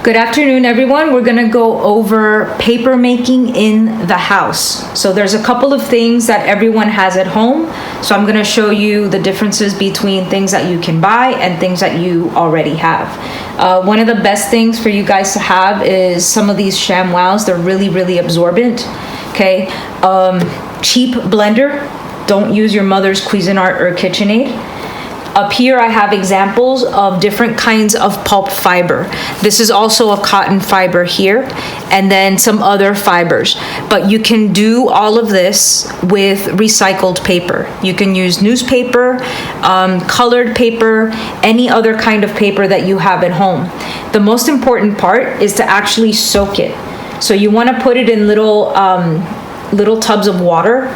Good afternoon, everyone. We're going to go over paper making in the house. So there's a couple of things that everyone has at home. So I'm going to show you the differences between things that you can buy and things that you already have. One of the best things for you guys to have is some of these ShamWows. They're really, really absorbent. Okay. Cheap blender. Don't use your mother's Cuisinart or KitchenAid. Up here, I have examples of different kinds of pulp fiber. This is also a cotton fiber here, and then some other fibers. But you can do all of this with recycled paper. You can use newspaper, colored paper, any other kind of paper that you have at home. The most important part is to actually soak it. So you want to put it in little tubs of water.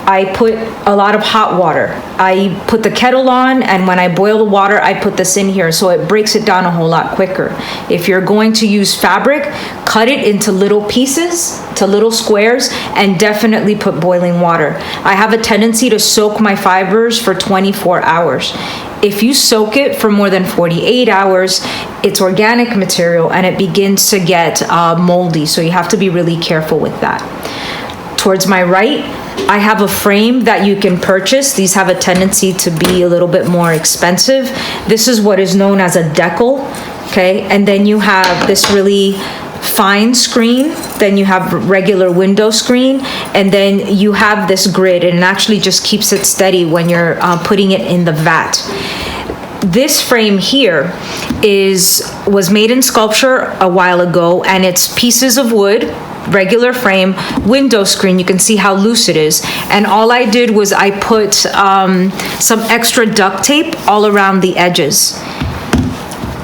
I put a lot of hot water. I put the kettle on, and when I boil the water, I put this in here, so it breaks it down a whole lot quicker. If you're going to use fabric, cut it into little pieces, to little squares, and definitely put boiling water. I have a tendency to soak my fibers for 24 hours. If you soak it for more than 48 hours, it's organic material and it begins to get moldy, so you have to be really careful with that. Towards my right, I have a frame that you can purchase. These have a tendency to be a little bit more expensive. This is what is known as a decal, okay? And then you have this really fine screen, then you have regular window screen, and then you have this grid, and it actually just keeps it steady when you're putting it in the vat. This frame here was made in sculpture a while ago, and it's pieces of wood, regular frame, window screen. You can see how loose it is. And all I did was I put some extra duct tape all around the edges.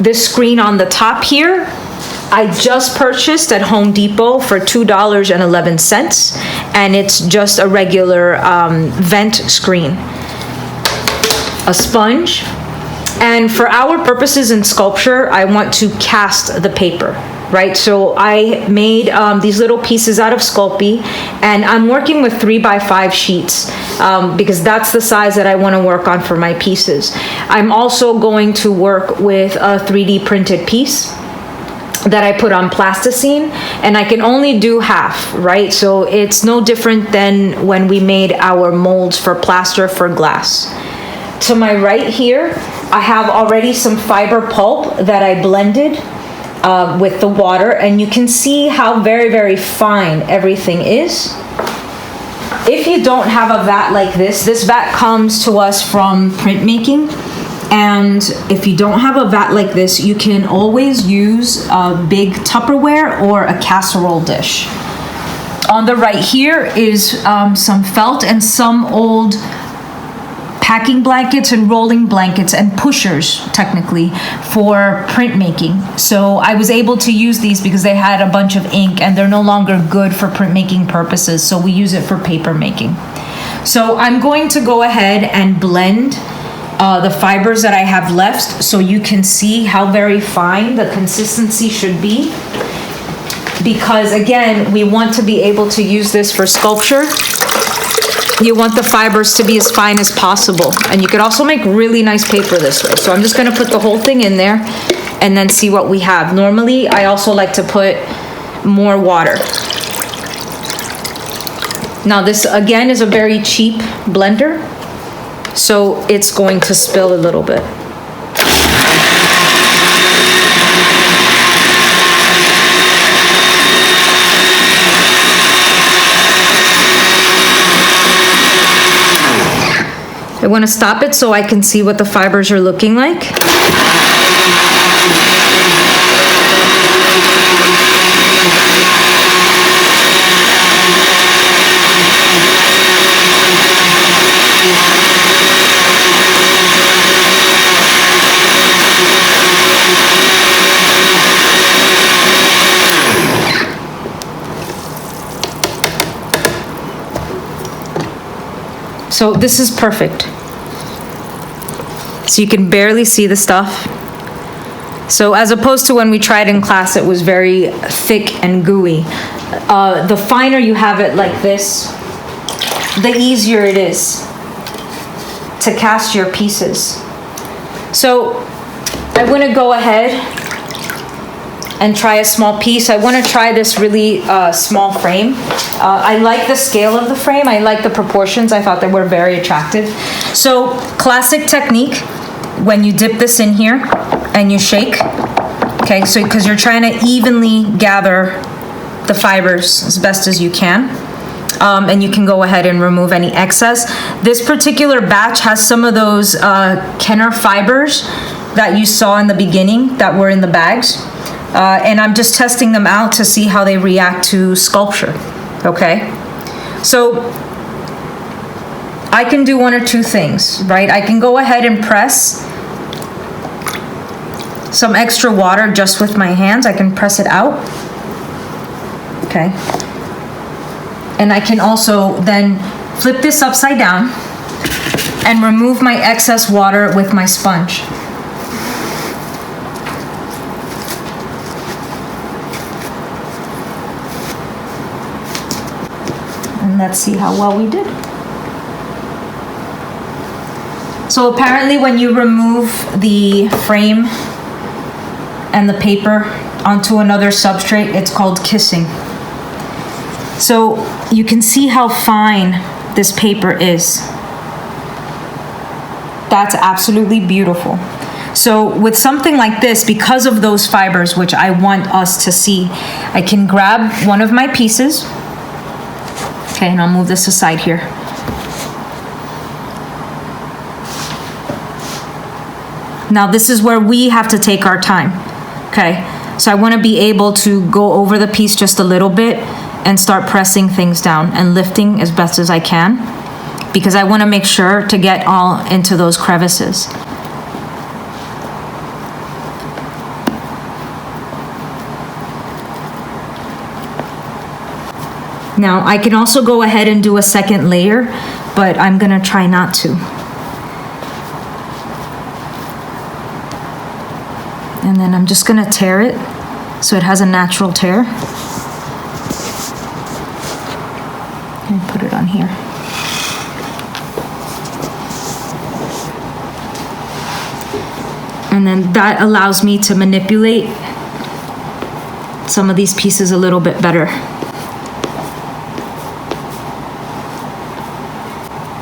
This screen on the top here, I just purchased at Home Depot for $2.11, and it's just a regular vent screen. A sponge. And for our purposes in sculpture, I want to cast the paper, right? So I made these little pieces out of Sculpey, and I'm working with 3x5 sheets because that's the size that I want to work on for my pieces. I'm also going to work with a 3D printed piece that I put on plasticine, and I can only do half, right? So it's no different than when we made our molds for plaster for glass. To my right here, I have already some fiber pulp that I blended with the water, and you can see how very, very fine everything is. If you don't have a vat like this vat comes to us from printmaking, and if you don't have a vat like this, you can always use a big Tupperware or a casserole dish. On the right here is some felt and some old packing blankets and rolling blankets and pushers, technically, for printmaking. So I was able to use these because they had a bunch of ink, and they're no longer good for printmaking purposes, so we use it for paper making. So I'm going to go ahead and blend the fibers that I have left so you can see how very fine the consistency should be. Because again, we want to be able to use this for sculpture. You want the fibers to be as fine as possible. And you could also make really nice paper this way. So I'm just gonna put the whole thing in there and then see what we have. Normally, I also like to put more water. Now this, again, is a very cheap blender, so it's going to spill a little bit. I want to stop it so I can see what the fibers are looking like. So this is perfect. So you can barely see the stuff. So as opposed to when we tried in class, it was very thick and gooey. The finer you have it like this, the easier it is to cast your pieces. So I'm going to go ahead and try a small piece. I want to try this really small frame. I like the scale of the frame. I like the proportions. I thought they were very attractive. So classic technique, when you dip this in here and you shake, okay, so because you're trying to evenly gather the fibers as best as you can. And you can go ahead and remove any excess. This particular batch has some of those Kenner fibers that you saw in the beginning that were in the bags. And I'm just testing them out to see how they react to sculpture, okay? So I can do one or two things, right? I can go ahead and press some extra water just with my hands. I can press it out, okay? And I can also then flip this upside down and remove my excess water with my sponge. And let's see how well we did. So apparently when you remove the frame and the paper onto another substrate, it's called kissing. So you can see how fine this paper is. That's absolutely beautiful. So with something like this, because of those fibers, which I want us to see, I can grab one of my pieces. Okay, and I'll move this aside here. Now this is where we have to take our time, okay? So I want to be able to go over the piece just a little bit and start pressing things down and lifting as best as I can, because I want to make sure to get all into those crevices. Now I can also go ahead and do a second layer, but I'm gonna try not to. And then I'm just gonna tear it so it has a natural tear. And put it on here. And then that allows me to manipulate some of these pieces a little bit better.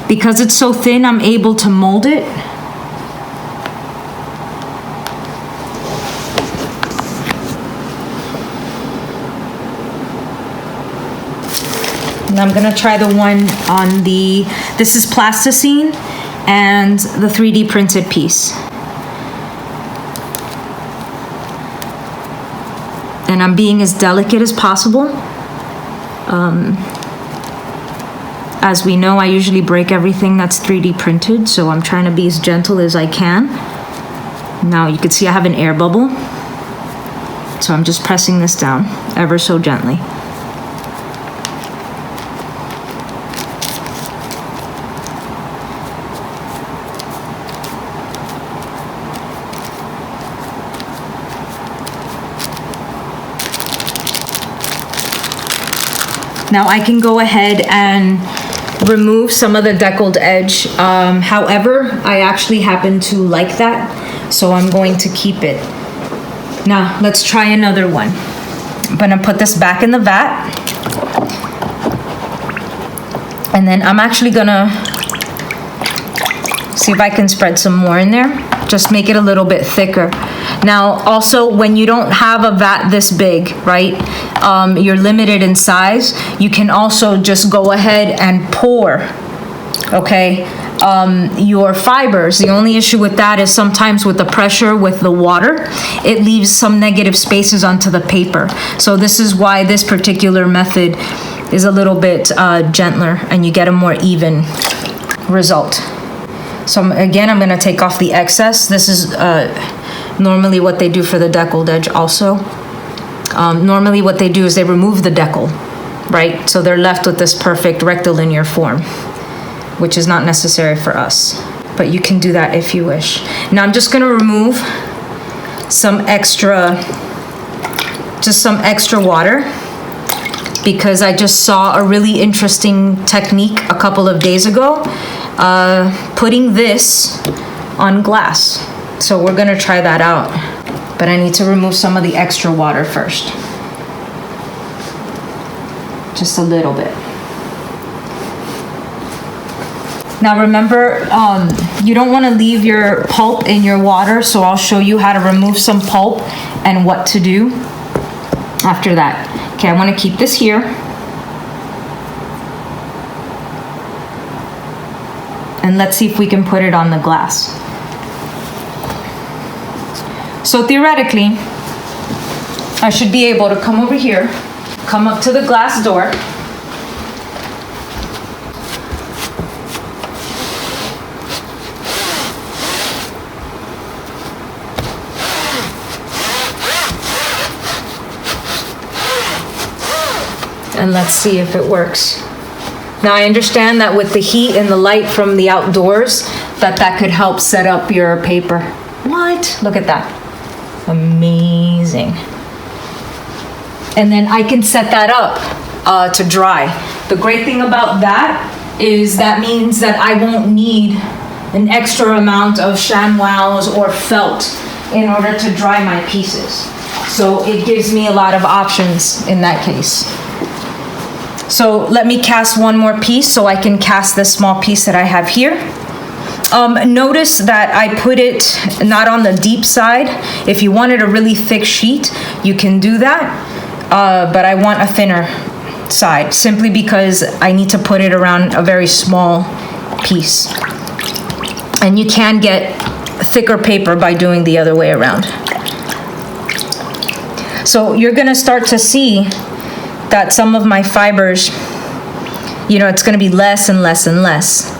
Because it's so thin, I'm able to mold it. And I'm gonna try the one on this is plasticine and the 3D printed piece. And I'm being as delicate as possible. As we know, I usually break everything that's 3D printed, so I'm trying to be as gentle as I can. Now you can see I have an air bubble. So I'm just pressing this down ever so gently. Now I can go ahead and remove some of the deckled edge. However, I actually happen to like that, so I'm going to keep it. Now let's try another one. I'm gonna put this back in the vat. And then I'm actually gonna see if I can spread some more in there. Just make it a little bit thicker. Now, also, when you don't have a vat this big, right, you're limited in size, you can also just go ahead and pour, okay, your fibers. The only issue with that is sometimes with the pressure with the water, it leaves some negative spaces onto the paper. So this is why this particular method is a little bit gentler and you get a more even result. So again, I'm gonna take off the excess. This is normally what they do for the deckled edge also. Normally what they do is they remove the decal, right? So they're left with this perfect rectilinear form, which is not necessary for us, but you can do that if you wish. Now I'm just gonna remove some extra water, because I just saw a really interesting technique a couple of days ago, putting this on glass. So we're gonna try that out. But I need to remove some of the extra water first. Just a little bit. Now remember, you don't want to leave your pulp in your water, so I'll show you how to remove some pulp and what to do after that. Okay, I want to keep this here. And let's see if we can put it on the glass. So theoretically, I should be able to come over here, come up to the glass door, and let's see if it works. Now I understand that with the heat and the light from the outdoors, that could help set up your paper. What? Look at that. Amazing. And then I can set that up to dry. The great thing about that is that means that I won't need an extra amount of ShamWows or felt in order to dry my pieces. So it gives me a lot of options in that case. So let me cast one more piece so I can cast this small piece that I have here. Notice that I put it not on the deep side. If you wanted a really thick sheet, you can do that, but I want a thinner side simply because I need to put it around a very small piece. And you can get thicker paper by doing the other way around. So you're gonna start to see that some of my fibers, it's gonna be less and less and less.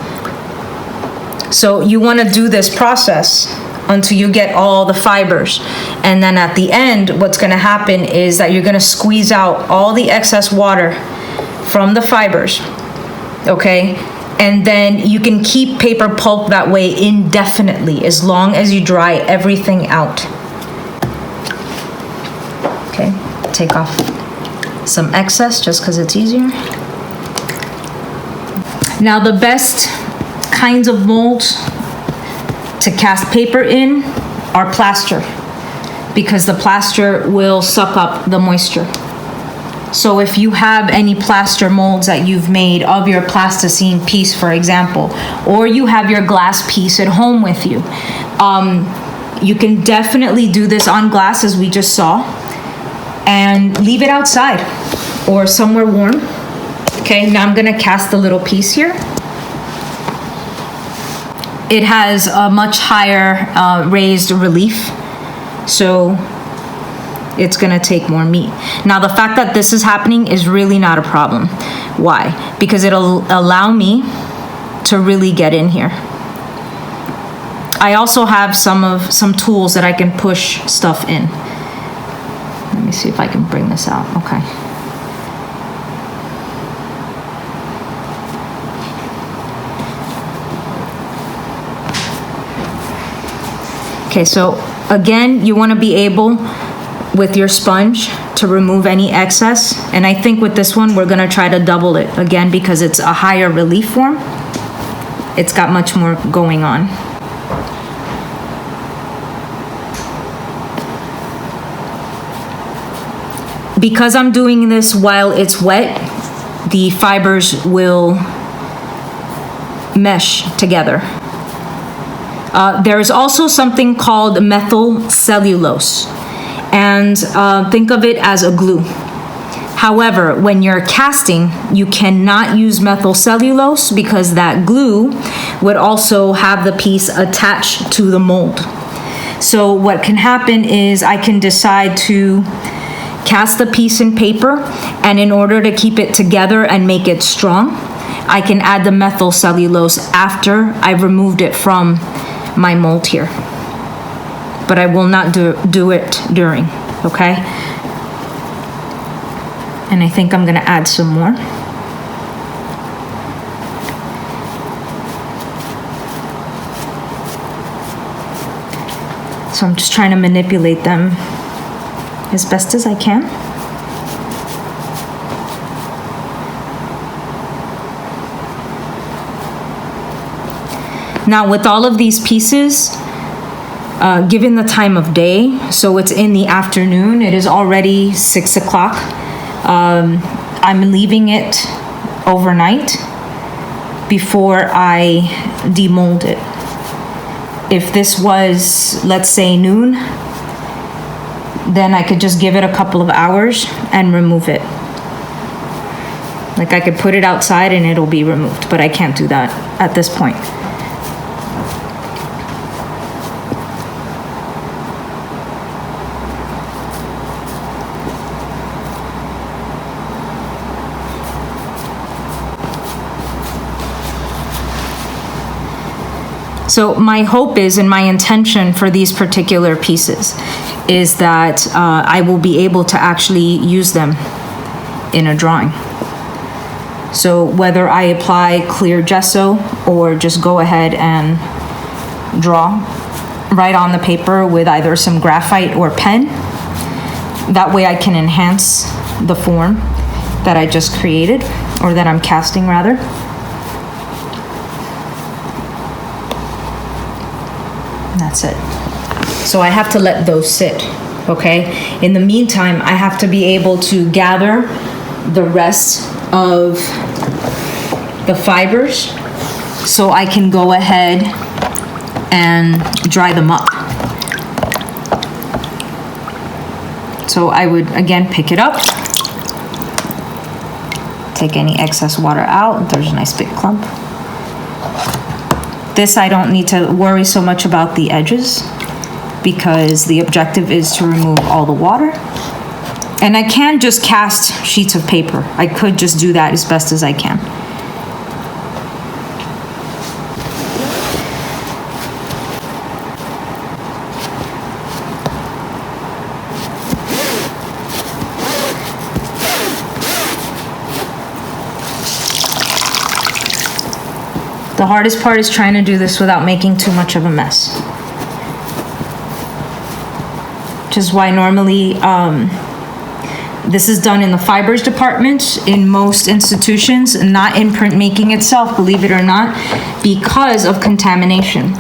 So you wanna do this process until you get all the fibers. And then at the end, what's gonna happen is that you're gonna squeeze out all the excess water from the fibers, okay? And then you can keep paper pulp that way indefinitely as long as you dry everything out. Okay, take off some excess just because it's easier. Now the best kinds of molds to cast paper in are plaster, because the plaster will suck up the moisture. So if you have any plaster molds that you've made of your plasticine piece, for example, or you have your glass piece at home with you, you can definitely do this on glass as we just saw, and leave it outside or somewhere warm. Okay, now I'm gonna cast the little piece here. It has a much higher raised relief, so it's gonna take more meat. Now the fact that this is happening is really not a problem. Why? Because it'll allow me to really get in here. I also have some tools that I can push stuff in. Let me see if I can bring this out. Okay. Okay, so again, you want to be able with your sponge to remove any excess. And I think with this one, we're going to try to double it again because it's a higher relief form. It's got much more going on. Because I'm doing this while it's wet, the fibers will mesh together. There is also something called methyl cellulose, and think of it as a glue. However, when you're casting, you cannot use methyl cellulose because that glue would also have the piece attached to the mold. So what can happen is I can decide to cast the piece in paper, and in order to keep it together and make it strong, I can add the methyl cellulose after I've removed it from my mold here. But I will not do it during, okay? And I think I'm gonna add some more. So I'm just trying to manipulate them as best as I can. Now with all of these pieces, given the time of day, so it's in the afternoon, it is already 6 o'clock. I'm leaving it overnight before I demold it. If this was, let's say, noon, then I could just give it a couple of hours and remove it. Like I could put it outside and it'll be removed, but I can't do that at this point. So my hope is, and my intention for these particular pieces is that I will be able to actually use them in a drawing. So whether I apply clear gesso or just go ahead and draw right on the paper with either some graphite or pen, that way I can enhance the form that I just created, or that I'm casting rather. That's it. So I have to let those sit, okay? In the meantime, I have to be able to gather the rest of the fibers so I can go ahead and dry them up. So I would, again, pick it up, take any excess water out. There's a nice big clump. This, I don't need to worry so much about the edges because the objective is to remove all the water. And I can just cast sheets of paper. I could just do that as best as I can. The hardest part is trying to do this without making too much of a mess. Which is why normally this is done in the fibers department in most institutions, not in printmaking itself, believe it or not, because of contamination.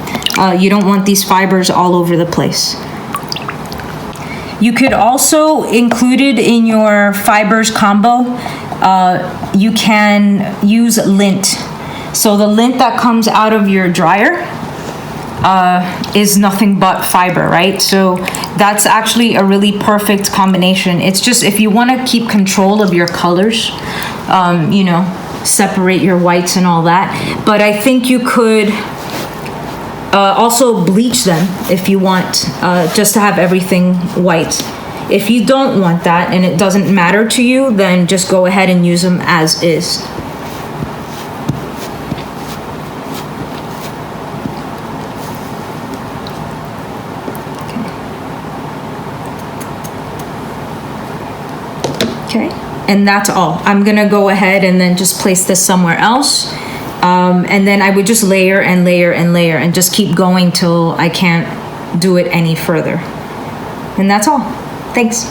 You don't want these fibers all over the place. You could also include it in your fibers combo. You can use lint. So the lint that comes out of your dryer is nothing but fiber, right? So that's actually a really perfect combination. It's just if you want to keep control of your colors, you know, separate your whites and all that. But I think you could also bleach them if you want, just to have everything white. If you don't want that and it doesn't matter to you, then just go ahead and use them as is. Okay, and that's all. I'm gonna go ahead and then just place this somewhere else. And then I would just layer and layer and layer and just keep going till I can't do it any further. And that's all. Thanks.